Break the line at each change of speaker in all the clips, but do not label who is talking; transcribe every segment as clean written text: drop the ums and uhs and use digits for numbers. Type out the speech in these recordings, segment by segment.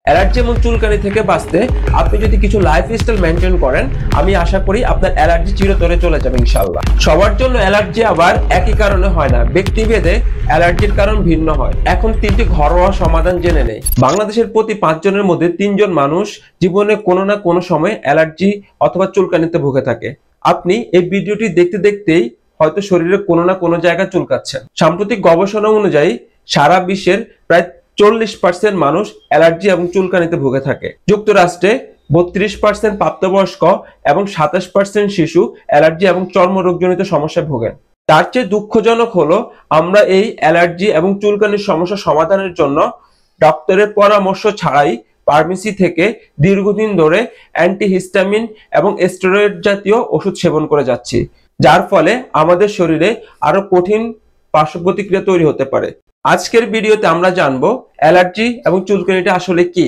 Allergy এবং চুলকানি থেকে বাঁচতে আপনি যদি কিছু লাইফস্টাইল মেনটেন করেন, আমি আশা করি আপনার অ্যালার্জি চিরতরে চলে যাবে ইনশাআল্লাহ। সবার জন্য অ্যালার্জি আবার একই কারণে হয় না, ব্যক্তিভেদে অ্যালার্জির কারণ ভিন্ন হয়। এখন 3টি ঘরোয়া সমাধান জেনে নেই। বাংলাদেশের প্রতি 5 জনের মধ্যে 3 জন মানুষ জীবনে কোনো না কোনো সময় অ্যালার্জি অথবা চুলকানিতে ভুগে থাকে। আপনি এই ভিডিওটি দেখতে দেখতেই হয়তো শরীরে কোনো না কোনো জায়গায় চুলকাচ্ছেন। সাম্প্রতিক গবেষণা অনুযায়ী সারা বিশ্বের প্রায় 40% মানুষ অ্যালার্জি এবং চুলকানিতে ভুগে থাকে। যুক্তরাষ্ট্রে 32% প্রাপ্তবয়স্ক এবং 27% শিশু অ্যালার্জি এবং চর্মরোগজনিত সমস্যায় ভোগেন। তার চেয়ে দুঃখজনক হলো আমরা এই অ্যালার্জি এবং চুলকানির সমস্যা সমাধানের জন্য ডক্টরের পরামর্শ ছাড়াই ফার্মেসি থেকে দীর্ঘদিন ধরে অ্যান্টিহিস্টামিন এবং স্টেরয়েড জাতীয় ওষুধ সেবন করে যাচ্ছি, যার ফলে আমাদের শরীরে আরো কঠিন পার্শ্ব প্রতিক্রিয়া তৈরি হতে পারে। আজকের ভিডিওতে আমরা জানবো অ্যালার্জি এবং চুলকানিটা আসলে কি,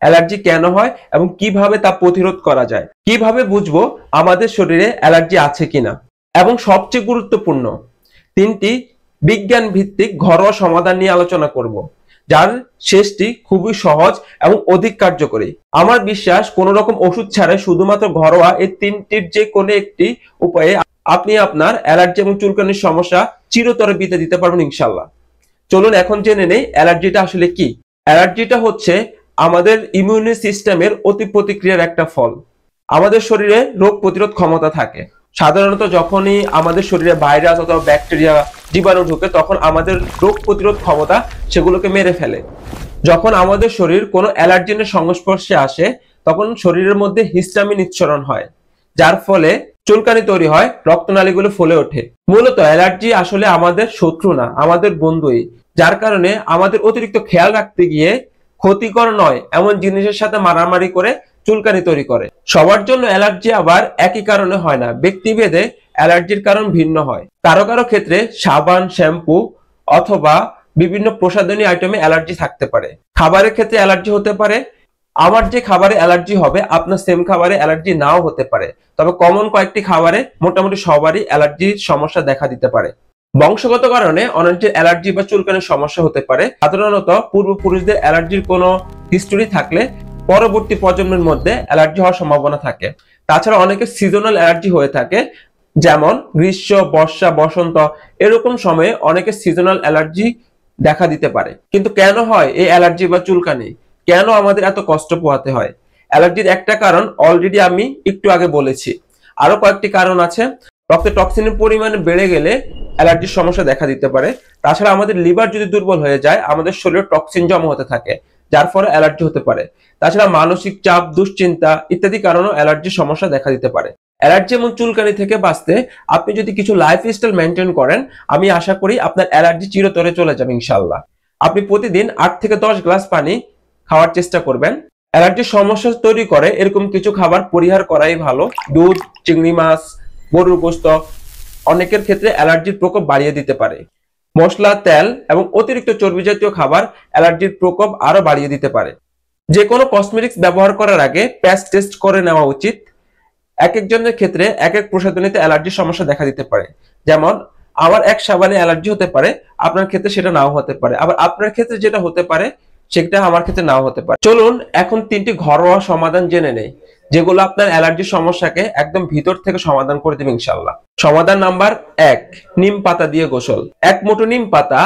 অ্যালার্জি কেন হয় এবং কিভাবে তা প্রতিরোধ করা যায়, কিভাবে বুঝবো আমাদের শরীরে অ্যালার্জি আছে কিনা, এবং সবচেয়ে গুরুত্বপূর্ণ 3টি বিজ্ঞান ভিত্তিক ঘরোয়া সমাধান নিয়ে আলোচনা করব, যার শেষটি খুবই সহজ এবং অধিক কার্যকরী। আমার বিশ্বাস কোনো রকম ওষুধ ছাড়াই শুধুমাত্র ঘরোয়া এই 3টির যে কোনো একটি উপায়ে আপনি আপনার অ্যালার্জি এবং চুলকানির সমস্যা চিরতরে বিতে দিতে পারবেন ইনশাআল্লাহ। চলুন এখন জেনে নেই অ্যালার্জিটা আসলে কি। অ্যালার্জিটা হচ্ছে আমাদের ইমিউন সিস্টেমের অতি প্রতিক্রিয়ার একটা ফল। আমাদের শরীরে রোগ প্রতিরোধ ক্ষমতা থাকে। সাধারণত যখনই আমাদের শরীরে ভাইরাস অথবা ব্যাকটেরিয়া জীবাণু ঢুকে, তখন আমাদের রোগ প্রতিরোধ ক্ষমতা সেগুলোকে মেরে ফেলে। যখন আমাদের শরীর কোনো অ্যালার্জেনের সংস্পর্শে আসে, তখন শরীরের মধ্যে হিস্টামিন নিঃসরণ হয়, যার ফলে চুলকানি তৈরি হয়, রক্তনালীগুলো ফুলে ওঠে। মূলত অ্যালার্জি আসলে আমাদের শত্রু না, আমাদের বন্ধুই, যার কারণে আমাদের অতিরিক্ত খেয়াল রাখতে গিয়ে ক্ষতিকর নয় এমন জিনিসের সাথে মারামারি করে চুলকানি তৈরি করে। সবার জন্য অ্যালার্জি আবার একই কারণে হয় না, ব্যক্তিভেদে অ্যালার্জির কারণ ভিন্ন হয়। কারো কারো ক্ষেত্রে সাবান, শ্যাম্পু অথবা বিভিন্ন প্রসাধনী আইটেমে অ্যালার্জি থাকতে পারে। খাবারের ক্ষেত্রে অ্যালার্জি হতে পারে। আমার যে খাবারে অ্যালার্জি হবে আপনার সেম খাবারে অ্যালার্জি নাও হতে পারে, তবে কমন কয়েকটি খাবারে মোটামুটি সবারই অ্যালার্জির সমস্যা দেখা দিতে পারে। বংশগত কারণে অনেকের অ্যালার্জি বা চুলকানির সমস্যা হতে পারে। সাধারণত পূর্বপুরুষদের অ্যালার্জির কোনো হিস্টোরি থাকলে পরবর্তী প্রজন্মের মধ্যে অ্যালার্জি হওয়ার সম্ভাবনা থাকে। তাছাড়া অনেকের সিজনাল অ্যালার্জি হয়ে থাকে, যেমন গ্রীষ্ম, বর্ষা, বসন্ত এরকম সময়ে অনেকের সিজনাল অ্যালার্জি দেখা দিতে পারে। কিন্তু কেন হয় এই অ্যালার্জি বা চুলকানি, কেন আমাদের এত কষ্ট পোহাতে হয়? অ্যালার্জির একটা কারণ অলরেডি আমি একটু আগে বলেছি, আরো কয়েকটি কারণ আছে। রক্তে টক্সিনের পরিমাণ বেড়ে গেলে অ্যালার্জির সমস্যা দেখা দিতে পারে। তাছাড়া আমাদের লিভার যদি দুর্বল হয়ে যায়, আমাদের শরীরে টক্সিন জমা হতে থাকে, যার ফলে অ্যালার্জি হতে পারে। তাছাড়া মানসিক চাপ, দুশ্চিন্তা ইত্যাদি কারণেও অ্যালার্জির সমস্যা দেখা দিতে পারে। অ্যালার্জি এবং চুলকানি থেকে বাঁচতে আপনি যদি কিছু লাইফস্টাইল মেনটেন করেন, আমি আশা করি আপনার অ্যালার্জি চিরতরে চলে যাবে ইনশাআল্লাহ। আপনি প্রতিদিন 8 থেকে 10 গ্লাস পানি খাওয়ার চেষ্টা করবেন। অ্যালার্জির সমস্যা তৈরি করে এরকম কিছু খাবার পরিহার করাই ভালো। দুধ, চিংড়ি মাছ, গরুর গোশত অনেকের ক্ষেত্রে অ্যালার্জির প্রকোপ বাড়িয়ে দিতে পারে। মশলা, তেল এবং অতিরিক্ত চর্বি জাতীয় খাবার অ্যালার্জির প্রকোপ আরো বাড়িয়ে দিতে পারে। যে কোনো কসমেটিক্স ব্যবহার করার আগে প্যাচ টেস্ট করে নেওয়া উচিত। এক একজনের ক্ষেত্রে এক এক প্রসাধনীতে অ্যালার্জির সমস্যা দেখা দিতে পারে। যেমন আমার এক সাবানে অ্যালার্জি হতে পারে, আপনার ক্ষেত্রে সেটা নাও হতে পারে। আবার আপনার ক্ষেত্রে যেটা হতে পারে সেটা আমার ক্ষেত্রে নাও হতে পারে। চলুন এখন 3টি ঘরোয়া সমাধান জেনে নেই, যেগুলো আপনার অ্যালার্জির সমস্যাকে একদম ভিতর থেকে সমাধান করে দেবে ইনশাআল্লাহ। সমাধান নাম্বার 1, নিম পাতা দিয়ে গোসল। 1 মুঠো নিম পাতা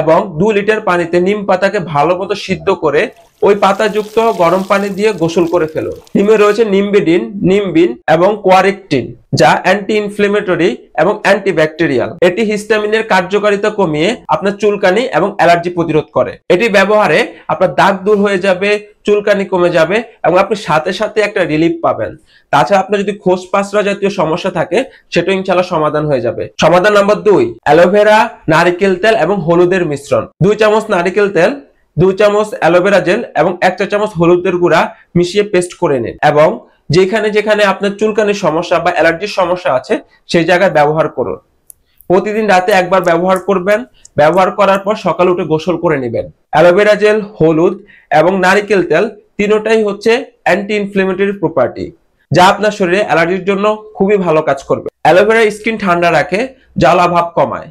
এবং 2 লিটার পানিতে নিম পাতাকে ভালো মতো সিদ্ধ করে ওই পাতাযুক্ত গরম পানি দিয়ে গোসল করে ফেলো। নিমে রয়েছে নিম্বিডিন, নিমবিন এবং কোয়ারেকটিন, যা অ্যান্টি ইনফ্লেমেটরি এবং অ্যান্টিব্যাকটেরিয়াল। এটি হিস্টামিনের কার্যকারিতা কমিয়ে আপনার চুলকানি এবং অ্যালার্জি প্রতিরোধ করে। এটি ব্যবহারে আপনার দাগ দূর হয়ে যাবে, চুলকানি কমে যাবে এবং আপনি সাথে সাথে একটা রিলিফ পাবেন। তাছাড়া আপনার যদি খোসপাসরা জাতীয় সমস্যা থাকে সেটা ইনশাআল্লাহ সমাধান হয়ে যাবে। সমাধান নাম্বার 2, অ্যালোভেরা, নারকেল তেল এবং হলুদের মিশ্রণ। 2 চামচ নারকেল তেল, 2 চামচ অ্যালোভেরা জেল এবং 1 চা চামচ হলুদের গুঁড়া মিশিয়ে পেস্ট করে নিন এবং যেখানে যেখানে আপনার চুলকানির সমস্যা বা অ্যালার্জির সমস্যা আছে সেই জায়গায় ব্যবহার করুন। প্রতিদিন রাতে একবার ব্যবহার করবেন। ব্যবহার করার পর সকালে উঠে গোসল করে নেবেন। অ্যালোভেরা জেল, হলুদ এবং নারকেল তেল তিনটাই হচ্ছে অ্যান্টি ইনফ্লেমেটরি প্রপার্টি, যা আপনার শরীরে অ্যালার্জির জন্য খুবই ভালো কাজ করবে। অ্যালোভেরা স্কিন ঠান্ডা রাখে, জ্বালা ভাব কমায়।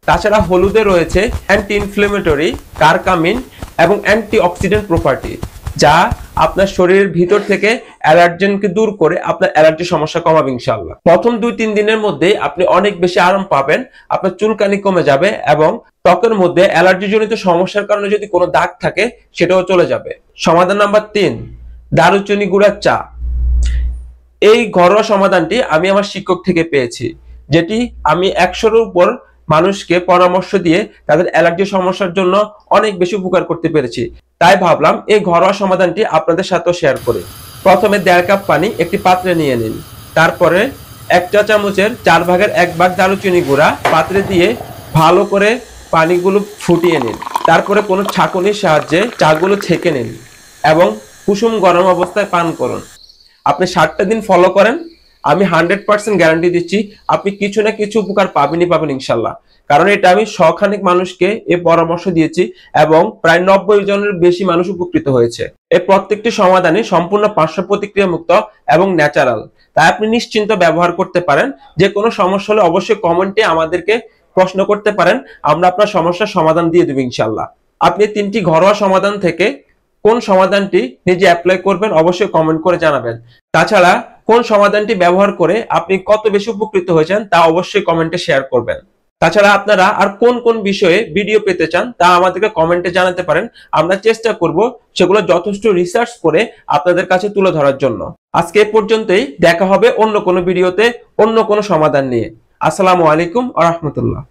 তাছাড়া হলুদে রয়েছে অ্যান্টি ইনফ্লেমেটরি, কারকামিন এবং অ্যান্টি অক্সিডেন্ট প্রপার্টি, যা আপনার শরীরের ভিতর থেকে অ্যালার্জেনকে দূর করে আপনার অ্যালার্জির সমস্যা কমাবে ইনশাআল্লাহ। প্রথম 2-3 দিনের মধ্যে আপনি অনেক বেশি আরাম পাবেন, আপনার চুলকানি কমে যাবে এবং ত্বকের মধ্যে অ্যালার্জি জনিত সমস্যার কারণে যদি কোনো দাগ থাকে সেটাও চলে যাবে। সমাধান নাম্বার 3, দারুচিনি গুঁড়ার চা। এই ঘরোয়া সমাধানটি আমি আমার শিক্ষক থেকে পেয়েছি, যেটি আমি 100-এর উপর মানুষকে পরামর্শ দিয়ে তাদের অ্যালার্জি সমস্যার জন্য অনেক বেশি উপকার করতে পেরেছি। তাই ভাবলাম এই ঘরোয়া সমাধানটি আপনাদের সাথেও শেয়ার করি। প্রথমে 1.5 কাপ পানি একটি পাত্রে নিয়ে নিন। তারপরে 1 চা চামচের 4/1 ভাগ দারুচিনি গুঁড়া পাত্রে দিয়ে ভালো করে পানিগুলো ফুটিয়ে নিন। তারপরে কোনো ছাঁকনির সাহায্যে চাগুলো ছেঁকে নিন এবং কুসুম গরম অবস্থায় পান করুন। আপনি 60টা দিন ফলো করেন, আমি 100% গ্যারান্টি দিচ্ছি আপনি কিছু না কিছু উপকার পাবেনই পাবেন ইনশাল্লাহ। কারণ এটা আমি শখানেক মানুষকে এই পরামর্শ দিয়েছি এবং প্রায় 90 জনের বেশি মানুষ উপকৃত হয়েছে। এই প্রত্যেকটি সমাধানই সম্পূর্ণ পার্শ্ব প্রতিক্রিয়া মুক্ত এবং ন্যাচারাল, তাই আপনি নিশ্চিন্ত ব্যবহার করতে পারেন। যে কোনো সমস্যা হলে অবশ্যই কমেন্টে আমাদেরকে প্রশ্ন করতে পারেন, আমরা আপনার সমস্যার সমাধান দিয়ে দেব ইনশাল্লাহ। আপনি 3টি ঘরোয়া সমাধান থেকে কোন সমাধানটি নিজে অ্যাপ্লাই করবেন অবশ্যই কমেন্ট করে জানাবেন। তাছাড়া কোন সমাধানটি ব্যবহার করে আপনি কত বেশি উপকৃত হয়েছেন তা অবশ্যই কমেন্টে শেয়ার করবেন। তাছাড়া আপনারা আর কোন কোন বিষয়ে ভিডিও পেতে চান তা আমাদেরকে কমেন্টে জানাতে পারেন, আমরা চেষ্টা করব সেগুলো যথেষ্ট রিসার্চ করে আপনাদের কাছে তুলে ধরার জন্য। আজকে এই পর্যন্তই, দেখা হবে অন্য কোনো ভিডিওতে অন্য কোনো সমাধান নিয়ে। আসসালামু আলাইকুম ওয়া রাহমাতুল্লাহ।